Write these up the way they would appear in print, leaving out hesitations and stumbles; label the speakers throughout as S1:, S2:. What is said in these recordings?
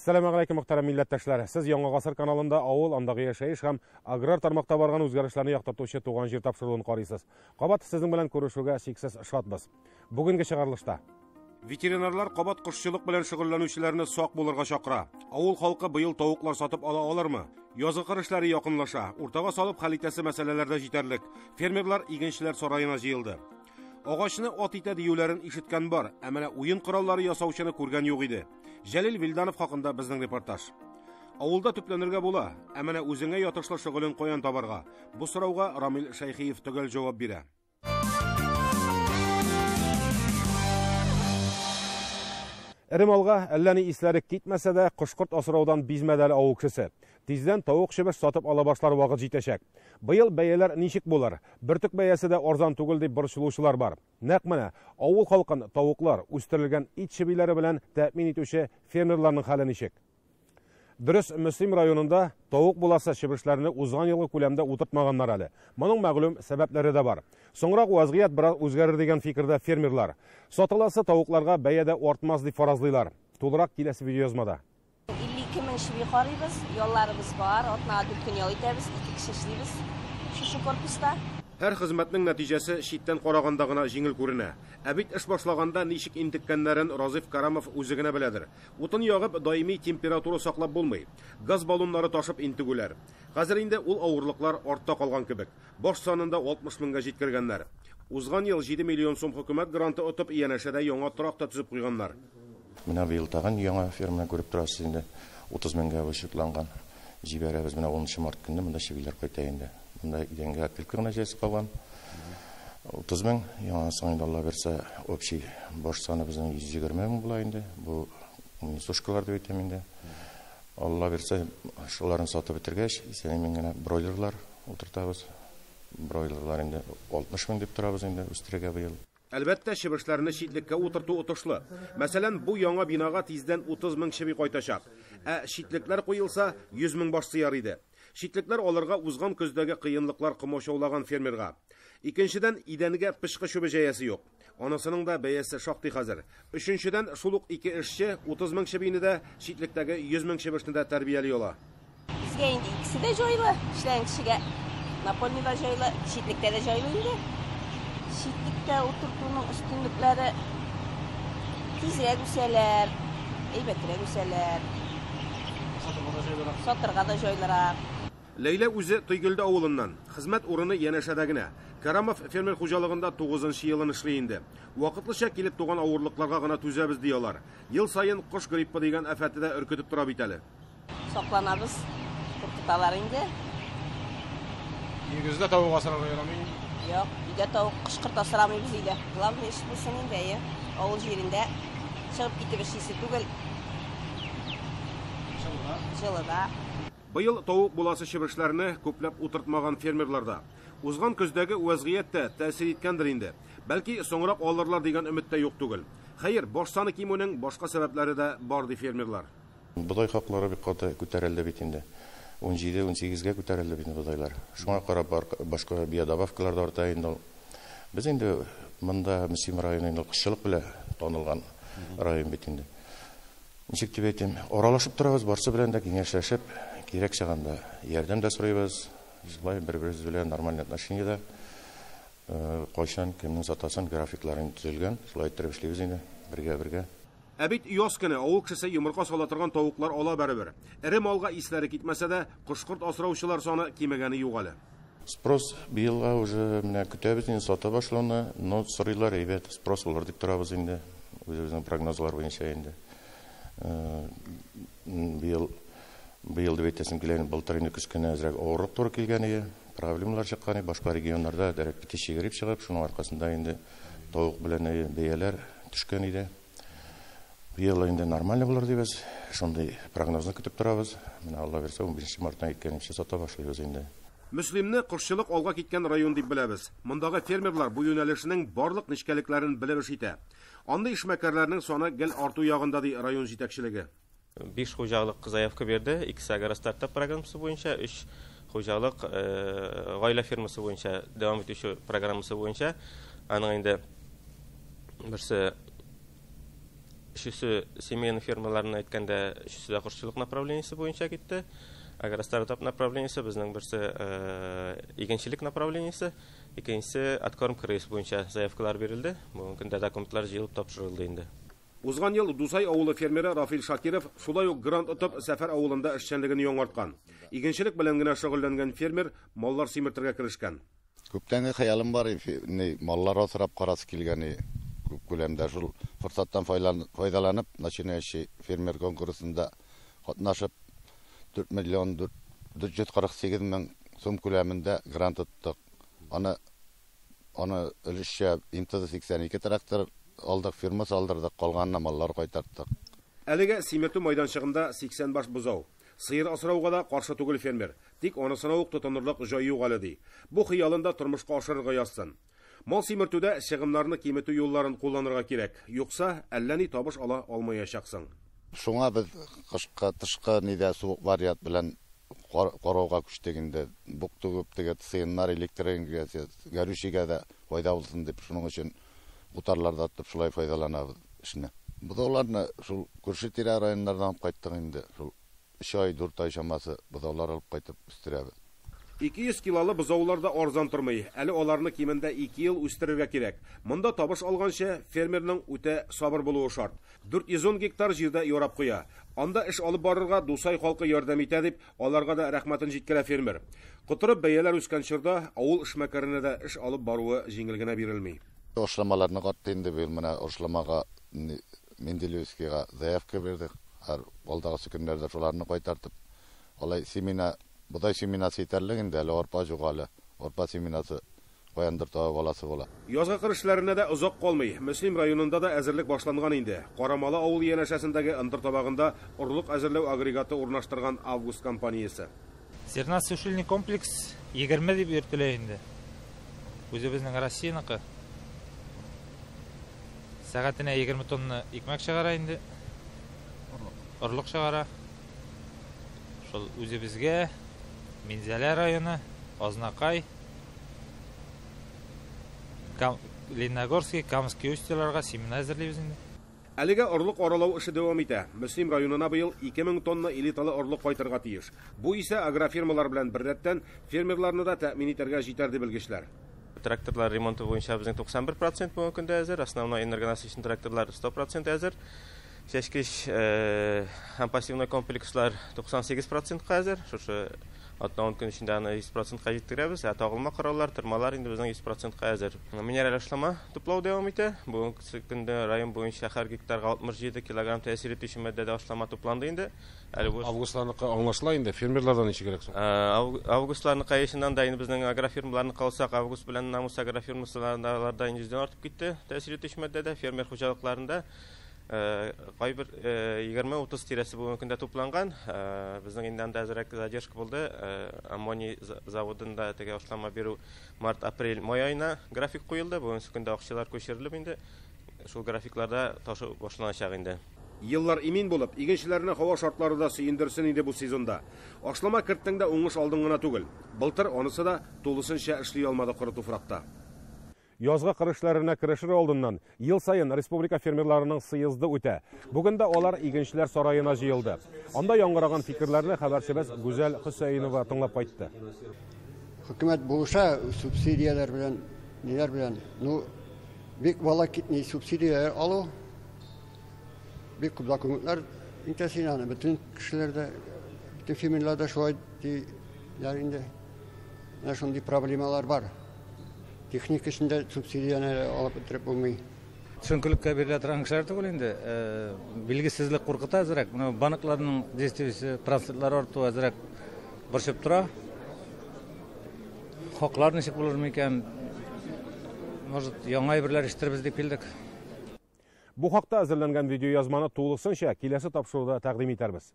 S1: Assalamu alaykum muhtaram millatdoshlar. Siz Yangi G'asr kanalында авыл андагы яшәеш һәм аграр тармакта барган үзгәрешләрне яктыртучы туган җир тапшыруын карыйсыз. Кабат сезнең белән күрешүгә шиксез шатбыз. Бүгенге чыгарылышта ветеринарлар кабат кошчылык белән шөгыльләнүчеләрне сак булырга чакыра. Авыл халкы быел тавыклар сатып ала алырмы? Язгы кырышлары якынлаша. Уртага салып хәл итәсе мәсьәләләрдә җитәрлек. Фермерлар игенчеләр сараена җыелды. Агачны ат итә диюләрен ишеткән бар, ә менә уен кораллары ясаучыны күргән юк иде. Җәлил Вилданов хакында безнең репортаж. Авылда төпләнергә була, ә менә үзеңә ятышлы шөгылен каян табарга? Бу сорауга Рамил Шәйхиев төгәл җавап бирә. Эре малга әллә ни исләре китмәсә дә, кош-корт асраудан бизмәдәле авыл кешесе. Тиздән тавык чебеш сатып ала башлар вакыт җитәчәк. Быел бәяләр ничек булыр? Бөртек бәясе дә арзан түгел дип борчылучылар бар. Нәкъ менә авыл халкын тавыклар үстерелгән ит чебиләре белән тәэмин итүче фермерларның хәле ничек? Дөрес, Мөслим районында тавык буласы чебешләрне узган елгы күләмдә утыртмаганнар әле. Моның мәгълүм сәбәпләре дә бар. Соңрак вазгыять бераз үзгәрер дигән фикердә фермерлар. Сатыласы тавыкларга бәядә артмас дип фаразлыйлар. Тулырак киләсе видеоязмада.
S2: 52 мең шиби карыйбыз, ялларыбыз бар, атна дүрткөн ял итәбез, 2 кеше эшлибез. Шушы корпуста.
S1: Һәр хезмәтнең нәтиҗәсе читтән караганда гына җиңел күренә. Ә бит эш башлаганда ничек интеккәннәрен Разиф Карамов үзе генә беләдер. Утын ягып, даими температура саклап булмый. Газ баллоннары ташып интегүләр. Хәзер инде ул авырлыклар артта калган кебек. Баш санында 60 меңгә җиткергәннәр. Узган ел 7 миллион сум хөкүмәт гранты отып Иянәшәдә яңа торакта төзеп куйганнар.
S3: Менә быел тагын яңа ферма күреп торасыз инде. 30 меңгә вышыкланган. Җибәрәбез менә 10 март көнне монда шигеләр кайта инде. Монда идәнгә килкергән җәйсез калган. 30 мең, яңа соңында Алла берсә, общий баш саны безнең 120 мең була инде. Бу сушкалар дип әйтәм инде. Алла берсә, шуларны сатып бетергәч, 20 мең генә бройлерлар утыртабыз. Бройлерлар инде 60 мең дип торабыз инде үстерергә быел.
S1: Әлбәттә, чебешләрне читлеккә утырту отышлы. Мәсәлән, бу яңа бинага тиздән 30 мең чеби кайтачак. Ә читлекләр куелса, 100 мең баш сыяр иде. Читлекләр алырга узган көздәге кыенлыклар комачаулаган фермерга. Икенчедән, идәнгә пышкы чүбе җәясе юк. Анысының да бәясе шактый хәзер. Өченчедән, шул ук 2 эшче 30 мең чебине дә, читлектәге 100 мең чебешне дә тәрбияли ала.
S2: Безгә инде икесе дә җайлы, эшләгән кешегә. Напольнида җайлы, читлектә дә җайлы инде. Читлектә утыртуның өстенлекләре тизрәк үсәләр, әйбәтрәк үсәләр. Сатырга да җайлырак.
S1: Ләйлә үзе Тойгөлдә авылыннан. Хезмәт урыны Янәшәдә генә. Карамов фермер хуҗалыгында 9нчы елын эшли инде. Вакытлыча килеп туган авырлыкларга гына түзәбез диялар. Ел сайын кош гриппы дигән афәте дә өркетеп тора бит әле.
S2: Сакланабыз, куркыталар инде.
S1: Нигездә тавык асрарга ярамый.
S2: Юк, өйдә тавык кышкырт асрамыйбыз өйдә. Главный эш булсын инде, авыл җирендә чыгып китеп эшлисе түгел. Җылыда.
S1: Быел тавык буласы чебешләрне күпләп утыртмаган фермерларда. Узган көздәге вазгыятьтә тәэсир иткәндер инде. Бәлки соңрак алырлар дигән өметтә юк түгел. Хәер, баш саны кимүнең башка сәбәпләре дә бар ди фермерлар.
S3: Будай хаклары бик каты күтәрелде бит инде. 17-18гә күтәрелде бит будайлар. Шуңа карап башка биодобавкалар да арта инде. Без инде монда Мөслим районында кышчылык белән танылган район бит инде. Ничек дип әйтим, аралашып торабыз, барсы белән дә киңәшләшеп, кирәк чагында ярдәм дә сорыйбыз. Шулай бер-беребез белән нормаль отношениедә кайчан кемнең сатасын графикларын төзелгән. Шулай итеп эшлибез инде бергә. Ә
S1: бит яз көне авыл кешесе йомырка сала торган тавыклар ала бәрабер. Эре малга исләре китмәсә дә, кош-корт асраучылар саны кимәгәне юк әле.
S3: Спрос быелга уже менә көтәбез инде, сата башлауны, но сорыйлар әйбәт, спрос булыр дип торабыз инде. Үзебезнең прогнозлар буенча инде. Быел дип әйтәсем килә, былтыр инде көз көне әзрәк авырлык туры килгән иде. Проблемалар чыккан, башка регионнарда дәрәк битеш йөгереп чыгып, шуның аркасында инде тавык белән бәяләр төшкән иде. Быел инде нормаль булыр дибез. Шундый прогнозны көтеп торабыз. Менә Алла берсә 15 мартта иткәнче сата башлыйбыз инде.
S1: Мөслимне кошчылык алга киткән район дип беләбез. Мондагы фермерлар бу юнәлешнең барлык нечкәлекләрен белеп эш итә. Андый эшмәкәрләрнең саны гел арту ягында ди район җитәкчелеге.
S4: 5 хуҗалык заявка берде, 2 агро стартап программасы буенча, 3 хуҗалык гаилә фермасы буенча дәвам итүче программасы буенча, аның инде берсе үшісі семейный фермаларына айтканда үшісі құрчылық направлениясы бойынша кетті. Агростартап направлениясы біздің бірсі егіншілік направлениясы, екіншісі откорм крыс бойынша заявкалар берілді. Бүгінгі күнде документлар жиылып тапшырылды енді.
S1: Узган ел Дусай ауылы фермері Рафил Шакиров шулай ук грант ұтып сәфәр ауылында эшчәнлеген яңартқан. Игенчелек белән генә шөгыльләнгән фермер маллар симертергә керешкән.
S5: Күптәнге хыялым бар, маллар асрап карасы килгән, күп күләмдә шул форсаттан файдаланып, начинающий фермер конкурсында катнашып 4 миллион 448 мең сум күләмендә грант тоттык. Аны өлешчә имтиза 82 трактор алдык, фирма салдырдык, калганына маллар кайтарттык.
S1: Әлегә симерту майданчыгында 80 баш бозау. Сыйыр асрауга да каршы түгел фермер. Тик анысына ук тотынырлык җай юк әле ди. Бу хыялында тормышка ашырырга язсын. Мал симертүдә чыгымнарны киметү юлларын кулланырга кирәк. Юкса, әллә ни табыш ала алмаячаксың.
S5: Шуңа без тышкы нидә суык вариант белән карауга күчтегендә бук түгеп сыйыннар электроэнергиясе горючийгә дә файда булсын дип, шуның өчен утарларда атып шулай файдаланабыз эшне. Бузауларны шул күрше-тирә районнардан алып кайттык инде. Шул 3 ай 4 ай чамасы бузаулар алып кайтып үстерәбез.
S1: 200 килолы бозауларда арзан тормый. Әле аларны кимендә 2 ел үстерергә кирәк. Монда табыш алганча фермерның үтә сабыр булуы шарт. 410 гектар җирдә ярап куя. Анда эш алып барырга Дусай халкы ярдәм итә дип, аларга да рәхмәтен җиткерә фермер. Котырып бәяләр үскән чорда авыл эшмәкәренә дә эш алып баруы җиңел генә бирелми.
S5: Ошламаларны катты инде бел менә ошламага Менделевскийга заявка бердек. Алдагы көннәрдә шуларны кайтартып, алай семина, будай семинасы итәрлегендә әле арпа жугалы, арпа семинасы каяндыр табып аласы була.
S1: Язгы кыр эшләренә дә озак калмый. Мөслим районында да әзерлек башланган инде. Карамалы авыл янәшәсендәге ындыр табагында орлык әзерләү агрегаты урнаштырган Август компаниясе.
S6: Зерносушильный комплекс 20 дип йөртелә инде. Үзебезнең Россияныкы. Сәгатенә 20 тонна икмәк чыгара инде. Орлык чыгара. Шул үзебезгә Минзәлә районы, Азнакай, Лениногорский, Камский устьеларга семена әзерлибез инде.
S1: Әлегә орлык аралау эше дәвам итә. Мөслим районына быел 2000 тонна элиталы орлык кайтырга тиеш. Бу исә агрофирмалар белән беррәттән фермерларны да тәэмин итәргә җитәр дип белгечләр.
S4: Тракторлар ремонты буенча безнең 91% бүгенге көндә әзер, основной энергонасыйчный тракторлар 100% әзер. Чәчкеч һәм пассивный комплекслар 98% әзер. Шушы атнауын көн içinde аны 100% җиткерәбез. Тагылма кораллар, тырмалар инде безнең 100% әзер. Минераль ашлама туплау дәвам итә. Бүгенге көндә район буенча һәр гектарга 67 кг тәэсир итүче мәддәдә ашлама тупланды инде.
S1: Августларныкы аңлашыла инде, фермерлардан ничек кирәк соң?
S4: Августларны кайышыннан да инде безнең агрофирмаларны калсак, август белән Намус агрофирмасында инде артып китте. Тәэсир итүче мәддәдә фермер хуҗалыкларында кайбер 20-30 тирәсе бүгенге көндә тупланган. Безнең инде анда әзрәк задержка булды. Аммоний заводында теге ашлама бирү март-апрель май айына график куелды. Бүгенге көндә акчалар күчерелеп инде. Шул графикларда ташу башланачак инде.
S1: Еллар имин булып, игенчеләрне һава шартлары да сөендерсен инде бу сезонда. Ашлама керттеңдә уңыш алдың гына түгел. Былтыр анысы да тулысынча эшли алмады коры туфракта. Язгы кыр эшләренә керешер алдыннан ел сайын республика фермерларының сыйызды үтә. Бүген дә алар игенчеләр сараена җыелды. Анда яңгыраган фикерләрне хәбәрчебез Гүзәл Хөсәйнова тыңлап кайтты.
S7: Хөкүмәт булыша субсидияләр белән, ниләр белән, бик волокитный субсидияләр алу. Бик күп документлар интенсивно бөтен кешеләрдә, бөтен фермерларда шулай диләр инде. Менә шундый проблемалар бар. Техник эшендә субсидияны алып бетереп булмый.
S6: Төшенкелеккә бирелә торган кешеләр түгел инде. Билгесезлек куркыта әзрәк. Менә банкларның действиесе, процентлары арту әзрәк борчып тора. Хаклар ничек булыр микән? Может, яңа әйберләр ишетербез дип килдек.
S1: Бу хакта әзерләнгән видеоязманы тулысынча киләсе тапшыруда тәкъдим итәрбез.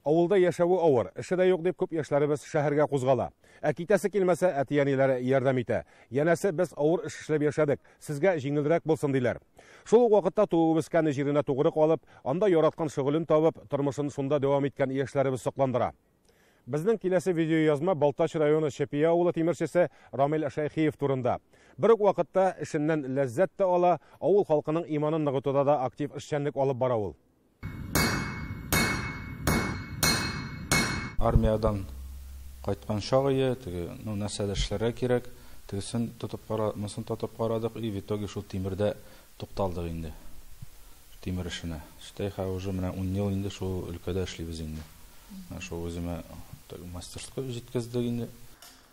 S1: Авылда яшәве авыр, эше дә юк дип күп яшьләребез шәһәргә кузгала. Китәсе килмәсә, әти-әниләре ярдәм итә. Янәсе без авыр эш эшләп яшәдек, сезгә җиңелрәк булсын диләр. Шул ук вакытта туып үскән җиренә тугры калып, анда яраткан шөгылен табып, тормышын шунда дәвам иткән яшьләребез сокландыра. Безнең киләсе видео язма Балтач районы Шепия авылы тимерчесе Рамил Шайхиев турында. Бер үк вакытта эшеннән ләззәт тә ала, авыл халкының иманын ныгытуда да актив эшчәнлек алып бара ул.
S8: Армиядан кайткан чагы, нәрсәдә эшләргә кирәк, тегесен тотып карадык, и в итоге шул тимердә тукталдык инде. Тимер эшенә. Штейха уже менә 10 ел инде шул өлкәдә эшлибез инде. Шул үземә мастерская җиткәздек инде.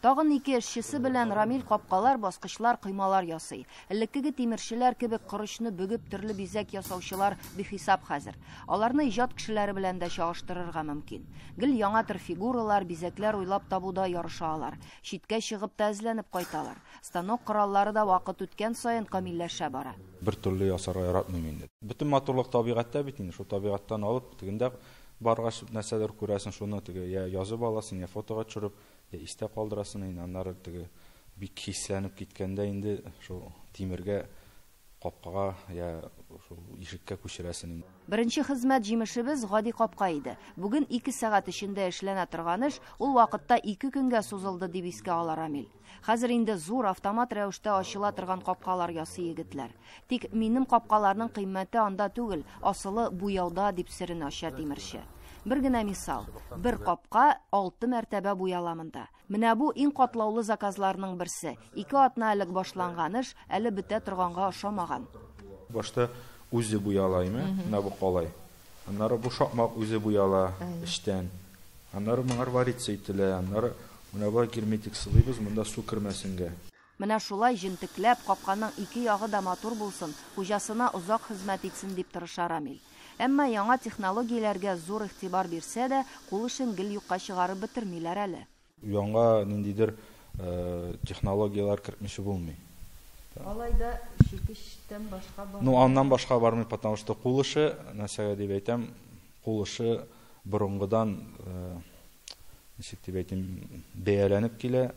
S9: Тагын 2 эшчесе белән Рамил капкалар, баскычлар, коймалар ясый. Элеккеге тимерчеләр кебек корычны бөгеп төрле бизәк ясаучылар бихисап хәзер. Аларны иҗат кешеләре белән дә чагыштырырга мөмкин. Гел яңа төр фигуралар, бизәкләр уйлап табуда ярышалар. Читкә чыгып тәзләнеп кайталар. Станок кораллары да вакыт үткән саен камилләшә бара.
S8: Бер төрле ясарга яратмыйм инде. Бөтен матурлык табигатьтә бит инде. Шул табигаттан алып, тегендә баргач нәрсәләр күрәсең, шуны теге я язып аласың, я фотога төшереп, я истә калдырасың, аннары теге бик хисләнеп киткәндә инде шул тимергә, капкага, я шул ишеккә күчерәсең.
S9: Беренче хезмәт җимешебез гади капка иде. Бүген 2 сәгать эчендә эшләнә торган эш ул вакытта 2 көнгә сузылды дип искә ала Рамил. Хәзер инде зур автомат рәвештә ачыла торган капкалар ясый егетләр. Тик минем капкаларның кыйммәте анда түгел, асылы буяуда дип серен ача тимерче. Бер генә мисал, бер капка 6 мәртәбә буяла монда. Менә бу иң катлаулы заказларның берсе. 2 атна элек башланган эш әле бетә торганга ошамаган.
S8: Башта үзе буялаймы, менә бу калай. Аннары бу шакмак үзе буяла эштән. Аннары моңар вариться ителә, аннары менә бу герметик сылыйбыз, монда су кермәсенгә.
S9: Менә шулай җентекләп капканың 2 ягы да матур булсын, хуҗасына озак хезмәт итсен дип тырыша Рамил. Әмма яңа технологияләргә зур игътибар бирсә дә, кул эшен гел юкка чыгарып бетермиләр әле.
S8: Яңа ниндидер технологиялар кертмичә булмый.
S9: Алайда чикиштән башка бар.
S8: Ну, аннан башка бармый, потому что кул эше, нәрсәгә дип әйтәм, кул эше борынгыдан ничек дип әйтәм, бәяләнеп килә.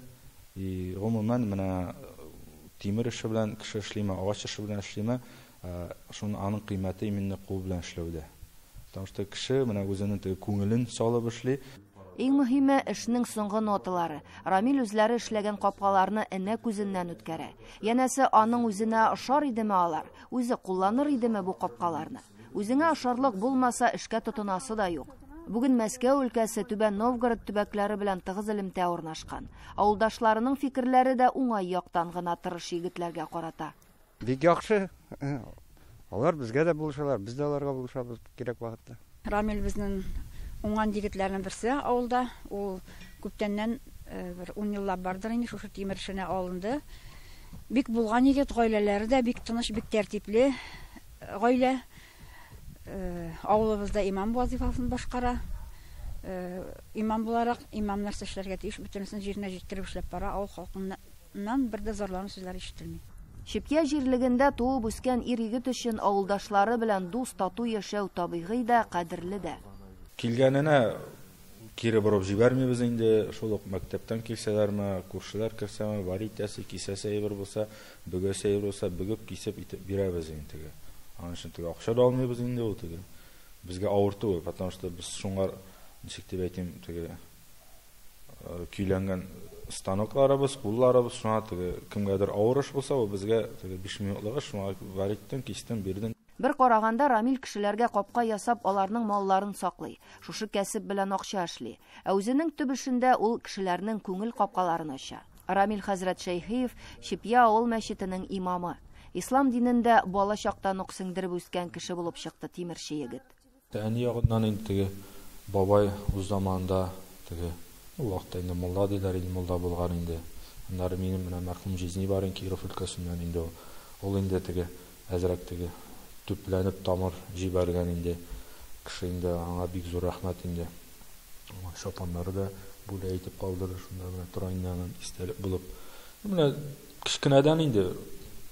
S8: И гомумән менә тимер эше белән кеше эшлиме, агач эше белән эшлиме, шуның аның кыйммәте именно кул белән эшләүдә. Потому что кеше менә үзенең күңелен салып эшли.
S9: Иң мөһиме эшнең соңгы ноталары. Рамил үзләре эшләгән капкаларны энә күзеннән үткәрә. Янәсе аның үзенә ошар идеме алар, үзе кулланыр идеме бу капкаларны. Үзеңә ошарлык булмаса эшкә тотынасы да юк. Бүген Мәскәү өлкәсе Түбән Новгород төбәкләре белән тыгыз элемтә урнашкан. Авылдашларының фикерләре дә уңай яктан гына тырыш егетләргә карата.
S7: Бик яхшы. Алар безгә дә булышалар, без дә аларга булышабыз кирәк вакытта.
S10: Рамил безнең уңган егетләрнең берсе авылда. Ул күптәннән бер 10 еллап бардыр инде шушы тимер эшенә алынды. Бик булган егет, гаиләләре дә бик тыныч, бик тәртипле гаилә. Авылыбызда имам вазифасын башкара. Имам буларак, имам нәрсә эшләргә тиеш, бөтенесен җиренә җиткереп эшләп бара. Авыл халкыннан бер дә зарлану сүзләр ишетелми.
S9: Шипкә җирлегендә туып үскән ир-егет өчен авылдашлары белән дус, тату яшәү табигый да, кадерле дә.
S8: Килгәненә кире борып җибәрмибез инде, шул ук мәктәптән килсәләрме, күршеләр керсәме, варитәсе, кисәсе әйбер булса, бөгәсе әйбер булса, бөгеп кисеп итеп бирәбез инде. Аның өчен теге акча да алмыйбыз инде ул теге. Безгә авыр түгел, потому что без шуңар ничек дип әйтим, теге көйләнгән станокларыбыз, кулларыбыз, шуңа теге кемгәдер авыр эш булса, ул безгә теге 5 минутлык эш, шуңа вариттан кистен бирдем.
S9: Бер караганда Рамил кешеләргә капка ясап аларның малларын саклый. Шушы кәсеп белән акча эшли. Ә үзенең төп эшендә ул кешеләрнең күңел капкаларын ача. Рамил хәзрәт Шәйхиев Шипья авыл мәчетенең имамы. Ислам динендә бала чактан ук сеңдереп үскән кеше булып чыкты тимерче егет.
S8: Әни ягыннан инде бабай үз заманында теге вакытта инде мулла диләр, инде мулла булган инде. Аннары минем менә мәрхүм Жизни бар Киров өлкәсеннән инде ул инде теге әзрәк теге төпләнеп тамыр җибәргән инде. Кеше инде аңа бик зур рәхмәт инде. Шапаннары да бүлә итеп калдырды, шунда менә торайннан истәлек булып. Менә кичкенәдән инде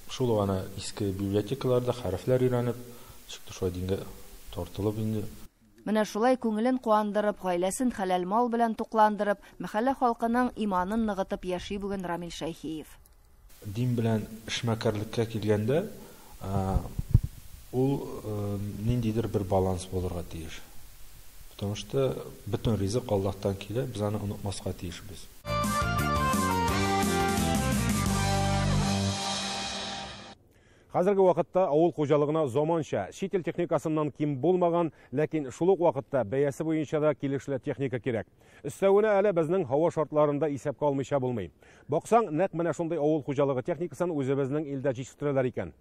S8: шул гына иске библиотекаларда хәрефләр өйрәнеп, чыкты шулай дингә тартылып инде.
S9: Менә шулай күңелен куандырып, гаиләсен хәләл мал белән тукландырып, мәхәллә халкының иманын ныгытып яши бүген Рамил Шәйхиев.
S8: Дин белән эшмәкәрлеккә килгәндә, ул ниндидер бер баланс булырга тиеш. Потому что бүтін ризық Аллахтан келе, біз аны ұнытмасқа тиішпіз.
S1: Қазіргі вақытта ауыл қожалығына заманша шетел техникасынан кем болмаған, ләкин шулық вақытта бәясі бойынша да келешілі техника керек. Үстәуіне әлі біздің хауа шартларында исәпкә алмыйша болмай. Бақсаң, нәқ менә шундай ауыл қожалығы техникасын өзебезнең илдә җитештерәләр икән.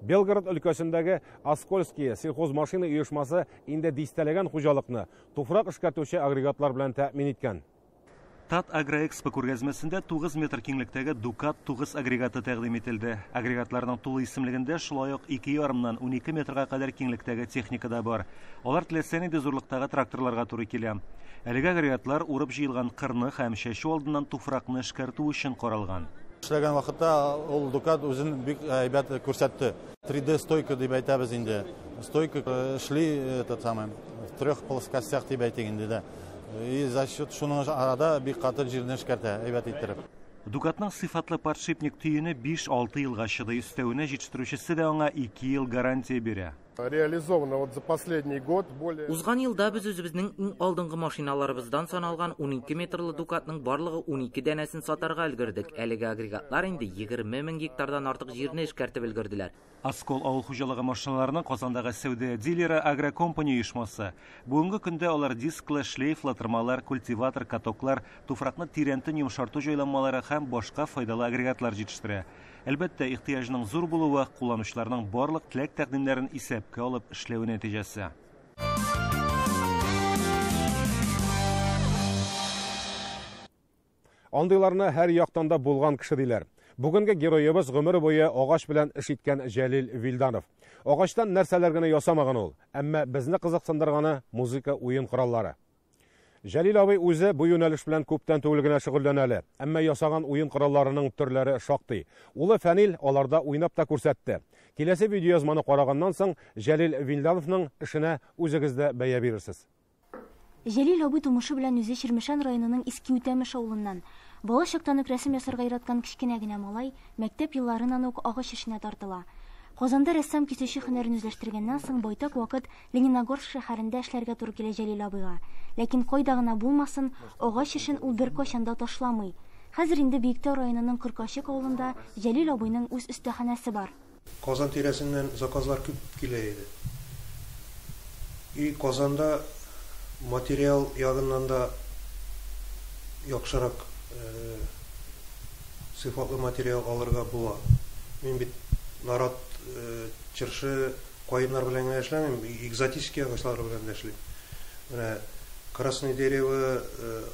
S1: Белгород өлкәсендәге Оскольский сельхоз машина оешмасы инде дистәләгән хуҗалыкны туфрак эшкәртүче агрегатлар белән тәэмин иткән.
S11: Тат Агроэкспо күргәзмәсендә 9 метр киңлектәге Дукат 9 агрегаты тәкъдим ителде. Агрегатларның тулы исемлегендә шулай ук 2,5-нан 12 метрга кадәр киңлектәге техника да бар. Алар теләсә нинди зурлыктагы тракторларга туры килә. Әлеге агрегатлар урып җыелган кырны һәм шәшү алдыннан туфракны эшкәртү өчен каралган.
S12: Эшләгән вакытта ул Дукат үзен бик әйбәт күрсәтте. 3D стойка дип әйтәбез инде. Стойка эшли в трех плоскостях дип әйтик инде дә. И за счет шуның арада бик каты җирне эшкәртә, әйбәт иттереп.
S11: Дукатның сыйфатлы подшипник төене 5-6 елга чыдый, өстәвенә җитештерүчесе дә аңа 2 ел гарантия бирә.
S13: Реализовано вот за последний год более...
S14: Узган елда без үзебезнең иң алдынгы машиналарыбыздан саналган 12 метрлы Дукатның барлыгы 12 дәнәсен сатарга өлгердек. Әлеге агрегатлар инде 20 000 гектардан артык җирне эшкәртеп өлгерделәр.
S11: Аскол авыл хуҗалыгы машиналарының Казандагы сәүдә дилеры Агрокомпания оешмасы. Бүгенге көндә алар дисклы, шлейфлы тырмалар, культиватор, катоклар, туфракны тирәнтен йомшарту җайланмалары һәм башка файдалы агрегатлар җитештерә. Әлбәттә, ихтыяҗның зур булуы кулланучыларның барлык теләк тәкъдимнәрен исәпкә алып эшләү нәтиҗәсе.
S1: Андыйларны һәр яктан да булган кеше диләр. Бүгенге героебыз гомер буе агач белән эш иткән Җәлил Вилданов. Агачтан нәрсәләр генә ясамаган ул, әмма безне кызыксындырганы музыка уен кораллары. Җәлил абый үзе бу юнәлеш белән күптән түгел генә шөгыльләнә әле, әмма ясаган уен коралларының төрләре шактый. Улы Фәнил аларда уйнап та күрсәтте. Киләсе видеоязманы караганнан соң Җәлил Вилдановның эшенә үзегез дә бәя бирерсез.
S15: Җәлил абый тумышы белән үзе Чирмешән районының Иске Үтәмеш авылыннан. Бала чактан ук рәсем ясарга яраткан кичкенә генә малай мәктәп елларыннан ук агач эшенә тартыла. Казанда рәссам кисүче һөнәрен үзләштергәннән соң байтак вакыт Лениногорск шәһәрендә эшләргә туры килә Җәлил абыйга. Ләкин кайда гына булмасын, агач эшен ул беркайчан да ташламый. Хәзер инде Биектау районының Кыркачык авылында Җәлил абыйның үз өстәханәсе бар.
S16: Казан тирәсеннән заказлар күп килә иде. И Казанда материал ягыннан да яхшырак сыйфатлы материал алырга була. Мин бит нарат чыршы кайыннар белән генә эшләмим, экзотический агачлар белән дә эшлим. Менә красное дерево,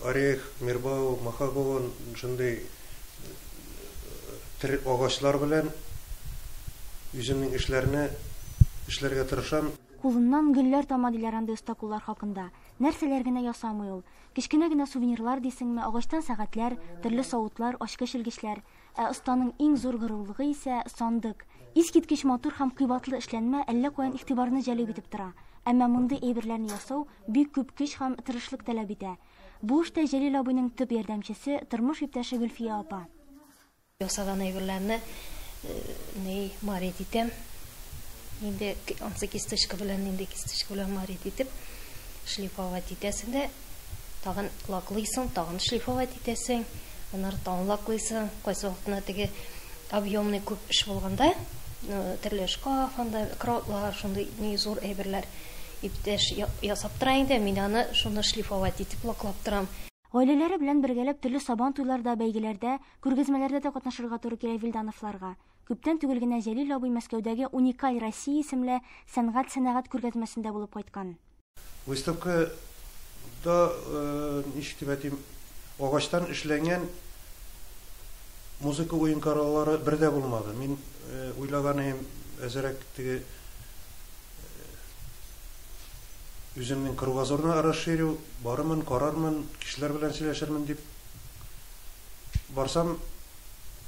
S16: орех, мирбау, махагон, шундый агачлар белән үземнең эшләргә тырышам.
S15: Кулыннан гөлләр тама диләр анда оста куллар хакында. Нәрсәләр генә ясамый ул. Кичкенә генә сувенирлар дисеңме, агачтан сәгатьләр, төрле савытлар, ачкыч-илгечләр. Останың иң зур гырурлыгы исә сандык. Искиткеч матур һәм кыйбатлы эшләнмә әллә каян игътибарны җәлеп итеп тора. Әмма мондый әйберләрне ясау бик күп көч һәм тырышлык таләп итә. Бу эштә Җәлил абыйның төп ярдәмчесе тормыш иптәше Гөлфия апа.
S17: Ясаган әйберләрне марит итәм. Инде ансы кисточка белән марит итеп шлифовать итәсең дә, тагын лаклыйсың, тагын шлифовать итәсең, аннары тагын лаклыйсың. Кайсы вакытта теге объемный күп эш булганда, төрле шкаф, анда кратлар, шундый зур әйберләр иптәш ясап тора инде, мин аны шуны шлифовать итеп лаклап торам.
S15: Гаиләләре белән бергәләп төрле сабан туйларда, бәйгеләрдә, күргәзмәләрдә дә катнашырга туры килә Вилдановларга. Күптән түгел генә Җәлил абый Мәскәүдәге Уникаль Россия исемле сәнгать күргәзмәсендә булып кайткан.
S16: Выставкада агачтан эшләнгән музыка уен кораллары бердә булмады. Мин уйлаганым әзрәк теге үземнең кругозорны расширю, барымын, карармын, кешеләр белән сөйләшермен дип барсам,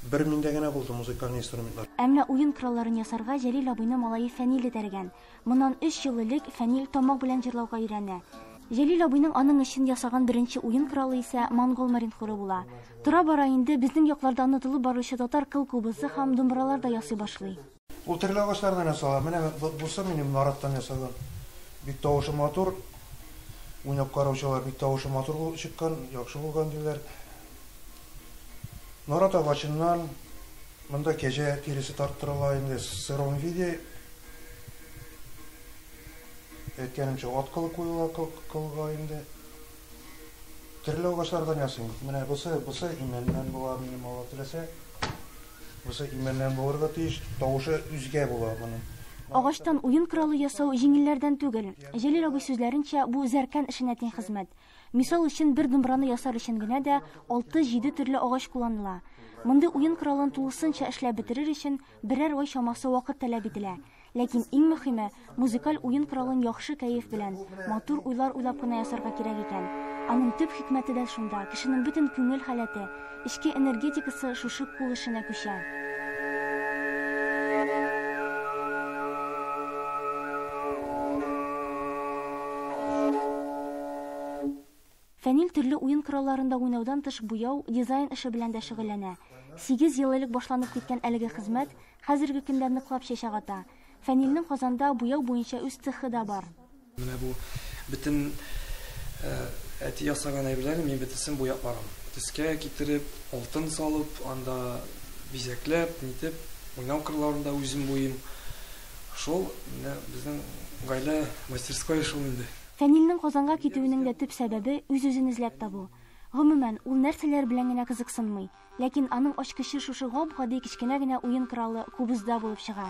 S16: 1000 генә булды музыкаль инструментлар.
S15: Әмма уен коралларын ясарга Җәлил абыйны малае Фәнил этәргән. Моннан 3 ел элек Фәнил тамак белән җырлауга өйрәнә. Җәлил абыйның аның өчен ясаган беренче уен коралы исә монгол маринхуры була. Тора бара инде безнең якларда онытылып баручы татар кыл кубызы һәм думбралар да ясый башлый.
S16: Ул төрле агачлардан ясала. Менә булса минем нараттан ясаган. Бик тавышы матур. уйнап караучылар бик тавышы матур чыккан, яхшы булган диләр. Нарат агачыннан монда кәҗә тиресе тарттырыла инде сырым виде. Әйткәнемчә, аткылы куела кылга инде. Төрле агачлардан ясыйм. Менә бусы именнән була, минем ала теләсә. Бусы именнән булырга тиеш, тавышы үзгә була моның.
S15: Агачтан уен коралы ясау җиңелләрдән түгел. Җәлил абый сүзләренчә, бу зәркән эшенә тиң хезмәт. Мисал өчен бер думбраны ясар өчен генә дә 6-7 төрле агач кулланыла. Мондый уен коралын тулысынча эшләп бетерер өчен берәр ай чамасы вакыт таләп ителә. Ләкин иң мөһиме, музыкаль уен коралын яхшы кәеф белән, матур уйлар уйлап кына ясарга кирәк икән. Аның төп хикмәте дә шунда, кешенең бөтен күңел халәте, эчке энергетикасы шушы кул эшенә күчә. Фәнил төрле уен коралларында уйнаудан тыш буяу, дизайн эше белән дә шөгыльләнә. 8 ел элек башланып киткән әлеге хезмәт хәзерге көндә ныклап чәчәк ата. Фәнилнең Казанда буяу буенча үз цехы да бар.
S18: Менә бу бөтен әти ясаган әйберләрне мин бөтенсен буяп барам. Төскә китереп, алтын салып, анда бизәкләп, нитеп, уйнау кырларында үзем буем. Шул безнең гаилә мастерская шул инде.
S15: Фәнилнең Казанга китүенең дә төп сәбәбе үз-үзен эзләп табу. Гомумән, ул нәрсәләр белән генә кызыксынмый, ләкин аның ачкычы шушы гап-гади кичкенә генә уен коралы кубызда булып чыга.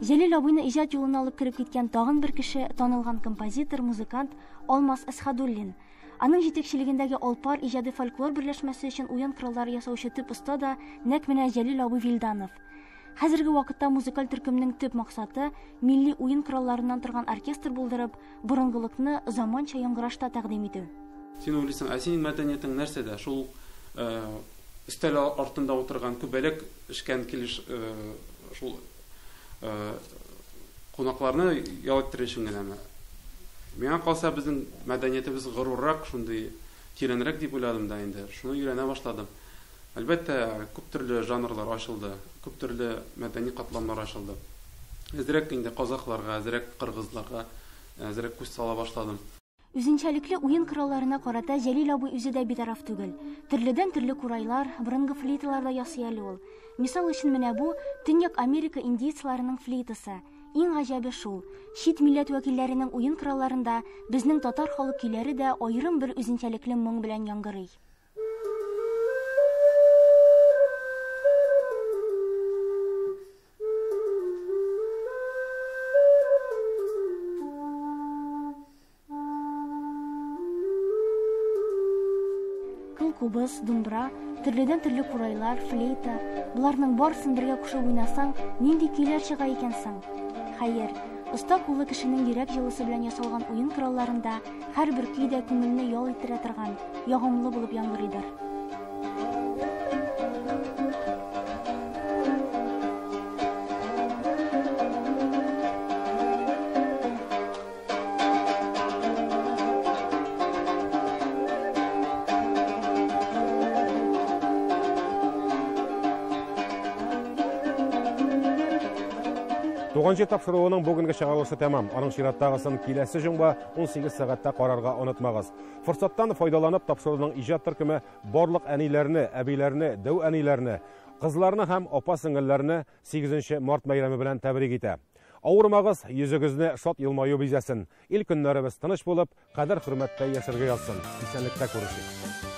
S15: Җәлил абыйны иҗат юлына алып кирип киткән тагын бер кеше танылган композитор, музыкант Алмаз Әсхәдуллин. Аның җитәкчелегендәге Алпар иҗади фольклор берләшмәсе өчен уен кораллары ясаучы төп оста да нәкъ менә Җәлил абый Вилданов. Хәзерге вакытта музыкаль төркемнең төп максаты милли уен коралларыннан торган оркестр булдырып, борынгылыкны заманча яңгырашта тәкъдим итү.
S19: Син уйлыйсың, синең мәдәниятең нәрсәдә? Шул өстәл артында утырган күбәләк эшкән килеш шул кунакларны ял иттерүчең генәме? Миңа калса безнең мәдәниятебез горурлык, шундый тирәнрәк дип уйладым да инде. Шуны өйрәнә башладым. Әлбәттә, күп төрле жанрлар ачылды, күп төрле мәдәни катламнар ачылды. Әзрәк инде казакларга, әзрәк кыргызларга, әзрәк күз сала башладым.
S15: Үзенчәлекле уен коралларына карата Җәлил абый үзе дә битараф түгел. Төрледән төрле курайлар, борынгы флейталар да ясый әле ул. Мисал өчен менә бу Төньяк Америка индейцларының флейтасы. Иң гаҗәбе шул, чит милләт вәкилләренең уен коралларында безнең татар халык көйләре дә аерым бер үзенчәлекле моң белән яңгырый. Кубыз, думбра, төрледән төрле курайлар, флейта, буларның барысын бергә кушып уйнасаң, нинди көйләр чыга икән соң? Хәер, оста куллы кешенең йөрәк җылысы белән ясалган уен коралларында һәрбер көй дә күңелне ял иттерә торган, ягымлы булып яңгырыйдыр.
S1: Туган жер тапшыруының бүгінгі чыгарылышы тәмам. Аның чираттагысын киләсе җомга 18 сәгатьтә карарга онытмагыз. Форсаттан файдаланып тапшыруның иҗат төркеме барлык әниләрне, әбиләрне, дәү әниләрне, кызларны һәм апа-сеңгелләрне 8 март бәйрәме белән тәбрик итә. Авырмагыз, йөзегезне шат елмаю бизәсен. Ил көннәребез тыныч булып, кадер-хөрмәттә яшәргә язсын. Исәнлектә күрешик.